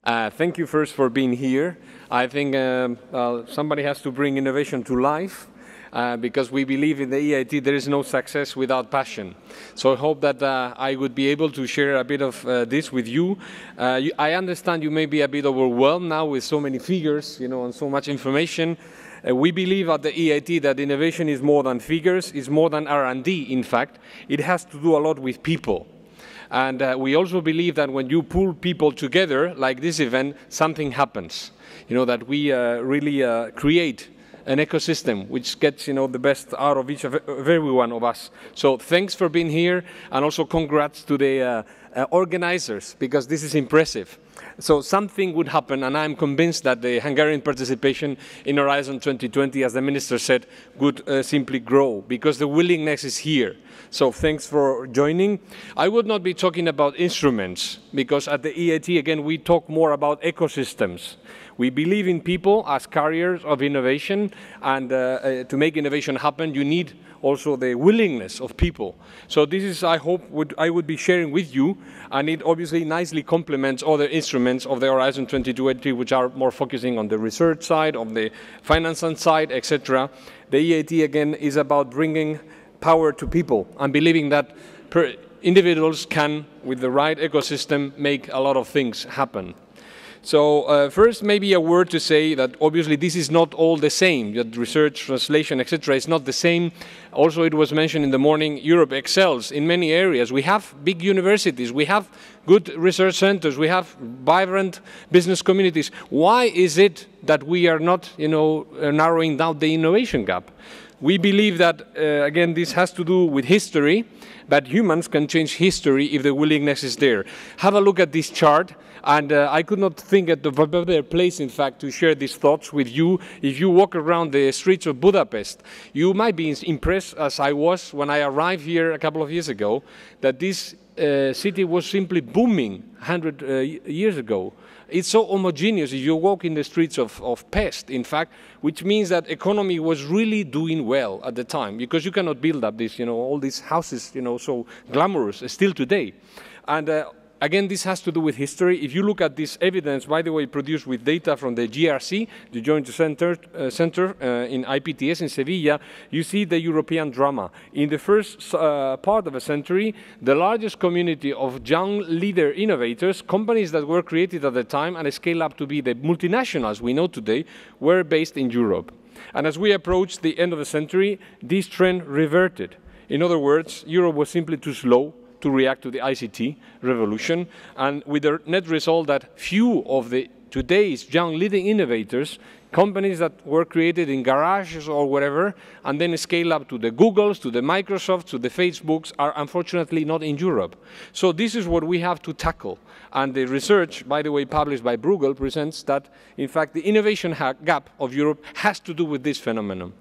Thank you first for being here. I think somebody has to bring innovation to life because we believe in the EIT there is no success without passion. So I hope that I would be able to share a bit of this with you. I understand you may be a bit overwhelmed now with so many figures, and so much information. We believe at the EIT that innovation is more than figures, is more than R&D, in fact. It has to do a lot with people. And we also believe that when you pull people together, like this event, something happens. That we really create an ecosystem which gets, the best out of every one of us. So thanks for being here, and also congrats to the organizers, because this is impressive. So something would happen, and I'm convinced that the Hungarian participation in Horizon 2020, as the Minister said, would simply grow, because the willingness is here. So thanks for joining. I would not be talking about instruments, because at the EIT, again, we talk more about ecosystems. We believe in people as carriers of innovation, and to make innovation happen, you need also the willingness of people. So this is, I hope, what I would be sharing with you, and it obviously nicely complements other instruments of the Horizon 2020, which are more focusing on the research side, on the finance side, etc. The EIT, again, is about bringing power to people and believing that individuals can, with the right ecosystem, make a lot of things happen. So first, maybe a word to say that obviously this is not all the same. That research, translation, etc. is not the same. Also, it was mentioned in the morning, Europe excels in many areas. We have big universities, we have good research centers, we have vibrant business communities. Why is it that we are not, narrowing down the innovation gap? We believe that, again, this has to do with history, but humans can change history if the willingness is there. Have a look at this chart, and I could not think at the better place, in fact, to share these thoughts with you. If you walk around the streets of Budapest, you might be impressed, as I was when I arrived here a couple of years ago, that this city was simply booming 100 years ago. It's so homogeneous. If you walk in the streets of Pest, in fact, which means that economy was really doing well at the time, because you cannot build up this, all these houses, so glamorous still today. And again, this has to do with history. If you look at this evidence, by the way, produced with data from the GRC, the Joint Center in IPTS in Sevilla, you see the European drama. In the first part of a century, the largest community of young leader innovators, companies that were created at the time and scale up to be the multinationals we know today, were based in Europe. And as we approached the end of the century, this trend reverted. In other words, Europe was simply too slow to react to the ICT revolution, and with the net result that few of today's young leading innovators, companies that were created in garages or whatever, and then scale up to the Googles, to the Microsofts, to the Facebooks, are unfortunately not in Europe. So this is what we have to tackle. And the research, by the way, published by Bruegel, presents that, in fact, the innovation gap of Europe has to do with this phenomenon.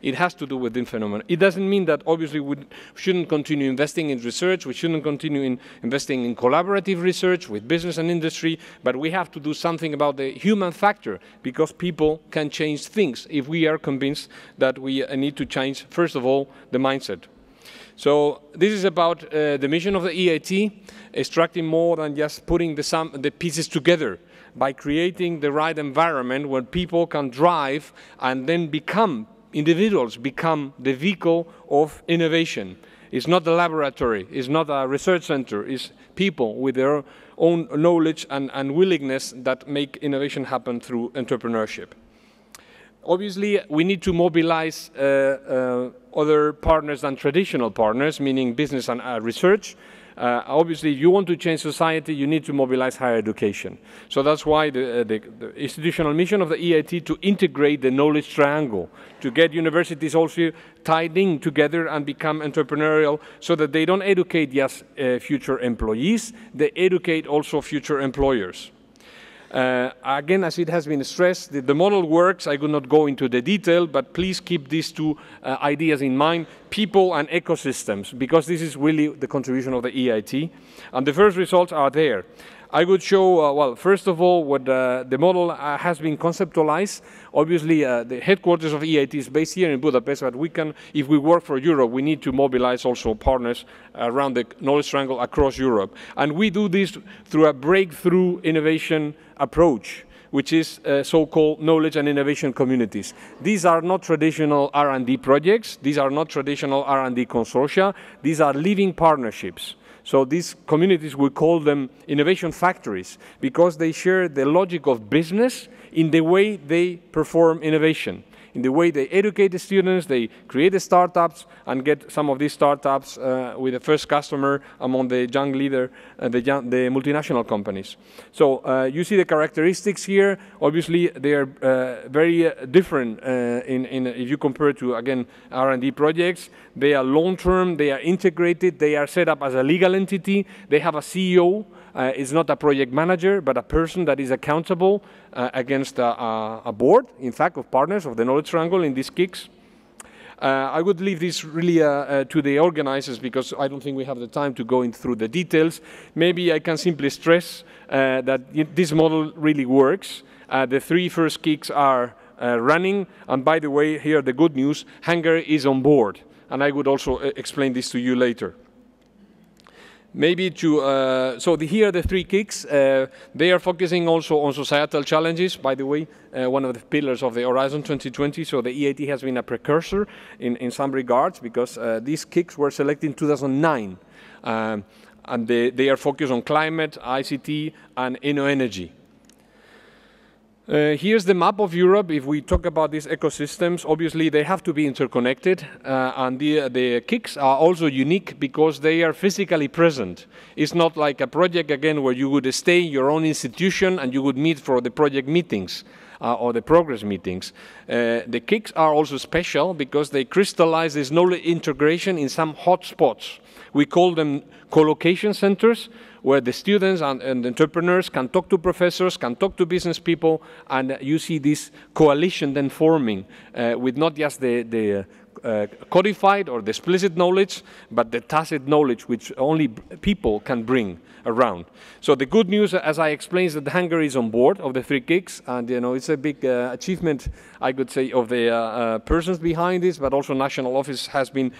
It has to do with this phenomenon. It doesn't mean that obviously we shouldn't continue investing in research, we shouldn't continue investing in collaborative research with business and industry, but we have to do something about the human factor, because people can change things if we are convinced that we need to change, first of all, the mindset. So this is about the mission of the EIT, extracting more than just putting the pieces together by creating the right environment where people can drive and then individuals become the vehicle of innovation. It's not the laboratory, it's not a research center, it's people with their own knowledge and willingness that make innovation happen through entrepreneurship. Obviously, we need to mobilize other partners than traditional partners, meaning business and research. Obviously, if you want to change society, you need to mobilize higher education. So that's why the institutional mission of the EIT to integrate the knowledge triangle, to get universities also tied in together and become entrepreneurial, so that they don't educate just future employees, they educate also future employers. Again, as it has been stressed, the model works. I will not go into the detail, but please keep these two ideas in mind, people and ecosystems, because this is really the contribution of the EIT. And the first results are there. I would show, well, first of all, what the model has been conceptualized. Obviously, the headquarters of EIT is based here in Budapest, but we can, if we work for Europe, we need to mobilize also partners around the knowledge triangle across Europe. And we do this through a breakthrough innovation approach, which is so-called knowledge and innovation communities. These are not traditional R&D projects. These are not traditional R&D consortia. These are living partnerships. So these communities, we call them innovation factories because they share the logic of business in the way they perform innovation, in the way they educate the students, they create the startups and get some of these startups with the first customer among the young leader, the multinational companies. So you see the characteristics here. Obviously, they are very different if you compare to, again, R&D projects. They are long-term, they are integrated, they are set up as a legal entity, they have a CEO. It's not a project manager, but a person that is accountable against a board, in fact, of partners of the Knowledge Triangle in these KICs. I would leave this really to the organizers because I don't think we have the time to go through the details. Maybe I can simply stress that this model really works. The 3 first KICs are running, and by the way, here the good news, Hungary is on board, and I would also explain this to you later. Maybe to, here are the 3 KICs. They are focusing also on societal challenges, by the way, one of the pillars of the Horizon 2020. So the EIT has been a precursor in some regards because these KICs were selected in 2009. And they are focused on climate, ICT, and energy. Here's the map of Europe. If we talk about these ecosystems, obviously they have to be interconnected, and the KICs are also unique because they are physically present. It's not like a project, again, where you would stay in your own institution and you would meet for the project meetings or the progress meetings. The KICs are also special because they crystallize this knowledge integration in some hotspots. We call them co-location centers, where the students and entrepreneurs can talk to professors, can talk to business people, and you see this coalition then forming with not just the codified or the explicit knowledge, but the tacit knowledge which only people can bring around. So the good news, as I explained, is that Hungary is on board of the 3 KICs, and it's a big achievement, I could say, of the persons behind this, but also national office has been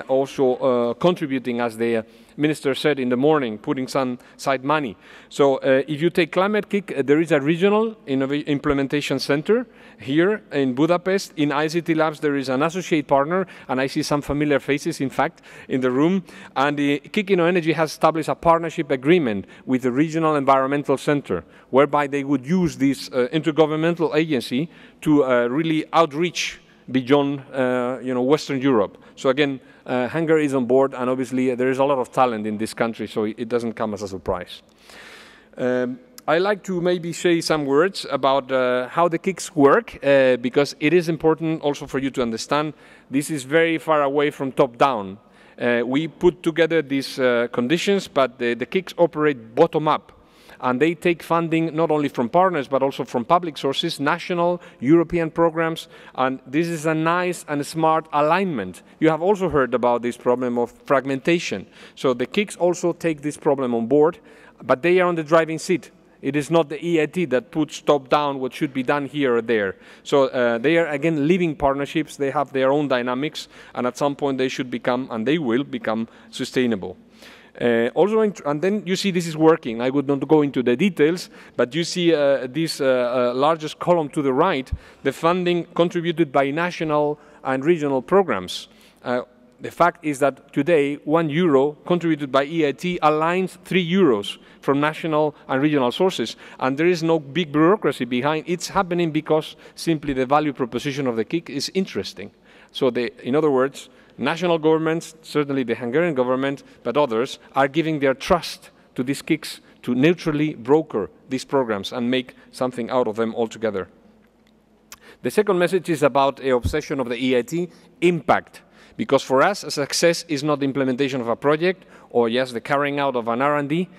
also contributing, as the minister said in the morning, putting some side money. So if you take climate KIC, there is a regional implementation center here in Budapest. In ICT Labs, there is an associate partner, and I see some familiar faces, in fact, in the room. And the KIC Energy has established a partnership agreement with the regional environmental center, whereby they would use this intergovernmental agency to really outreach beyond Western Europe. So again, Hungary is on board, and obviously there is a lot of talent in this country, so it doesn't come as a surprise. I like to maybe say some words about how the KICs work, because it is important also for you to understand this is very far away from top-down. We put together these conditions, but the KICs operate bottom-up. And they take funding not only from partners, but also from public sources, national, European programs. And this is a nice and smart alignment. You have also heard about this problem of fragmentation. So the KICs also take this problem on board, but they are on the driving seat. It is not the EIT that puts top-down what should be done here or there. So they are, again, living partnerships. They have their own dynamics, and at some point they should become, and they will become, sustainable. And then you see this is working. I would not go into the details, but you see this largest column to the right, the funding contributed by national and regional programs. The fact is that today, €1 contributed by EIT aligns €3 from national and regional sources. And there is no big bureaucracy behind. It's happening because simply the value proposition of the KIC is interesting. So in other words, national governments, certainly the Hungarian government, but others, are giving their trust to these KICs to neutrally broker these programs and make something out of them altogether. The second message is about the obsession of the EIT, impact. Because for us, a success is not the implementation of a project or yes, the carrying out of an R&D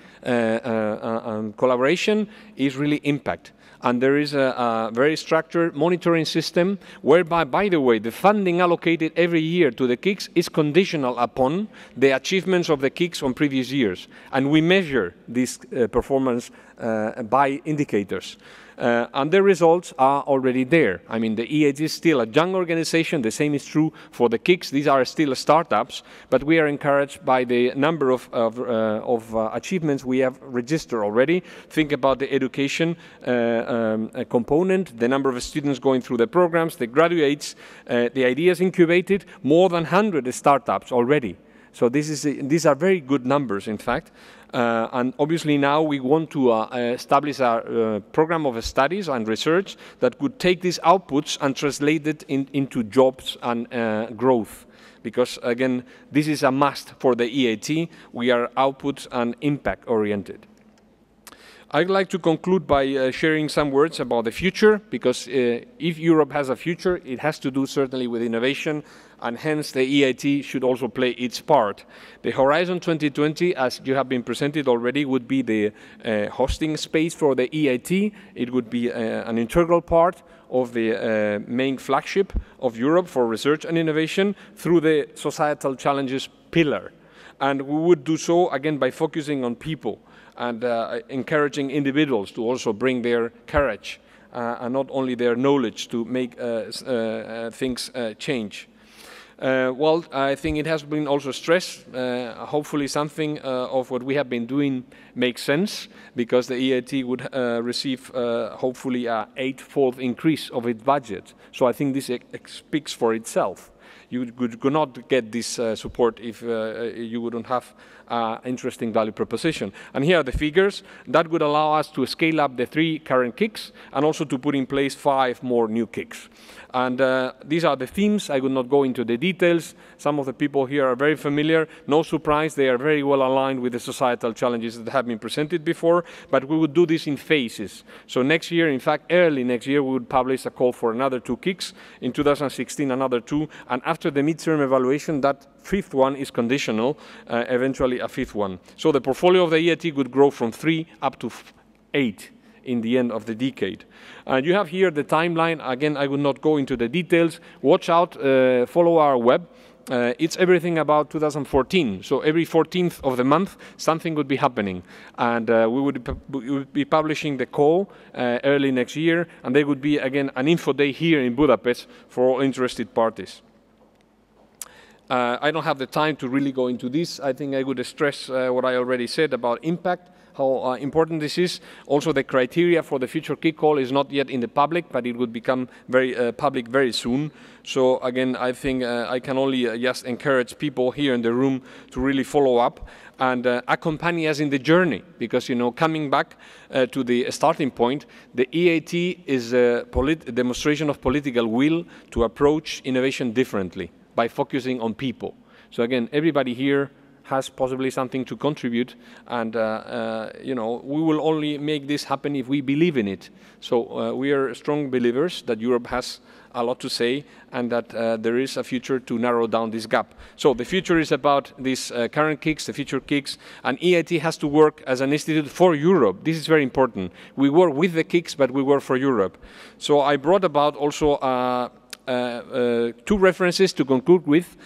collaboration is really impact. And there is a very structured monitoring system whereby, by the way, the funding allocated every year to the KICs is conditional upon the achievements of the KICs on previous years. And we measure this performance by indicators. And the results are already there. I mean, the EIT is still a young organization. The same is true for the KICs. These are still startups, but we are encouraged by the number of achievements we have registered already. Think about the education component, the number of students going through the programs, the graduates, the ideas incubated, more than 100 startups already. So these are very good numbers, in fact. And obviously now we want to establish a program of studies and research that could take these outputs and translate it into jobs and growth. Because, again, this is a must for the EIT. We are output and impact oriented. I'd like to conclude by sharing some words about the future, because if Europe has a future, it has to do certainly with innovation, and hence the EIT should also play its part. The Horizon 2020, as you have been presented already, would be the hosting space for the EIT. It would be an integral part of the main flagship of Europe for research and innovation through the societal challenges pillar. And we would do so, again, by focusing on people and encouraging individuals to also bring their courage and not only their knowledge to make things change. Well, I think it has been also stressed. Hopefully something of what we have been doing makes sense, because the EIT would receive hopefully an 8-fold increase of its budget. So I think this speaks for itself. You could not get this support if you wouldn't have interesting value proposition. And here are the figures that would allow us to scale up the 3 current KICs and also to put in place 5 more new KICs. And these are the themes. I will not go into the details. Some of the people here are very familiar. No surprise, they are very well aligned with the societal challenges that have been presented before, but we would do this in phases. So next year, in fact, early next year, we would publish a call for another 2 KICs. In 2016, another 2. And after the midterm evaluation, that 5th one is conditional, eventually a 5th one. So the portfolio of the EIT would grow from 3 up to 8 in the end of the decade. And you have here the timeline. Again, I will not go into the details. Watch out, follow our web. It's everything about 2014. So every 14th of the month, something would be happening. And we would be publishing the call early next year. And there would be, again, an info day here in Budapest for all interested parties. I don't have the time to really go into this. I think I would stress what I already said about impact, how important this is. Also, the criteria for the future KIC call is not yet in the public, but it would become very public very soon. So again, I think I can only just encourage people here in the room to really follow up and accompany us in the journey, because, you know, coming back to the starting point, the EIT is a demonstration of political will to approach innovation differently by focusing on people. So again, everybody here has possibly something to contribute, and you know, we will only make this happen if we believe in it. So we are strong believers that Europe has a lot to say, and that there is a future to narrow down this gap. So the future is about these current KICs, the future KICs, and EIT has to work as an institute for Europe. This is very important. We work with the KICs, but we work for Europe. So I brought about also 2 references to conclude with.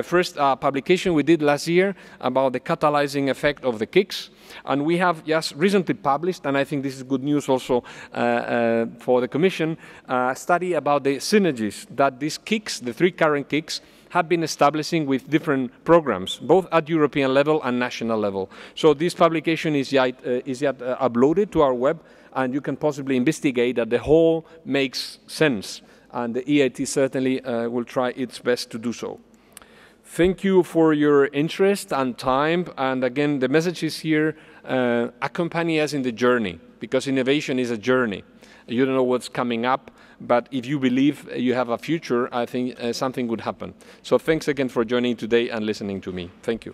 First, a publication we did last year about the catalyzing effect of the KICs. And we have just recently published, and I think this is good news also for the Commission, a study about the synergies that these KICs, the 3 current KICs, have been establishing with different programs, both at European level and national level. So this publication is yet uploaded to our web, and you can possibly investigate that the whole makes sense. And the EIT certainly will try its best to do so. Thank you for your interest and time. And again, the message is here, accompany us in the journey, because innovation is a journey. You don't know what's coming up, but if you believe you have a future, I think something would happen. So thanks again for joining today and listening to me. Thank you.